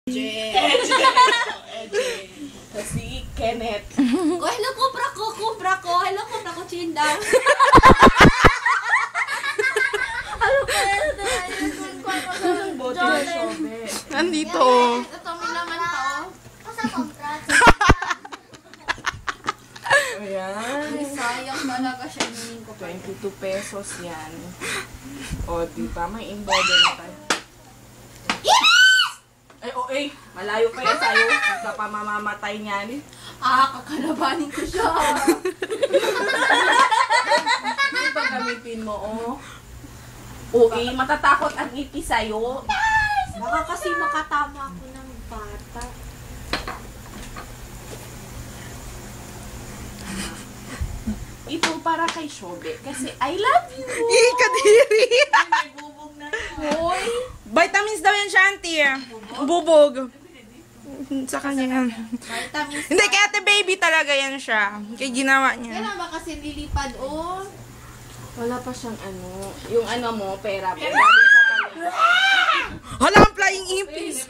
Si Kenneth. Oh, hello, kubra ko. Hello, kubra ko, Chindang. Ano ba yun? Bote na sobe. Nandito. Ito, may laman pa, oh. Ayan. Ay, sayang talaga siya. 22 pesos yan. O, diba? May embody na tayo. Ay, eh. Malayo pa yan sa'yo. Hindi ka pa mamamatay niyan. Kakalabanin ko siya. Hindi pa gamitin mo, oh. Okay, matatakot ang ngiti sa'yo. Baka kasi makatama ako ng bata. Ito para kay Shobe. Kasi I love you. Kadiri. May bubog na yun. Hoy. Vitamins daw yan siya, auntie. Bubog. Sa kanya yan. Vitamins. Hindi, kay ate baby talaga yan siya. Kaya ginawa niya. Kailan ba kasi lilipad, oh? Wala pa siyang ano. Yung ano mo, pera mo. Galing sa pala. Hala, ang flying ipis.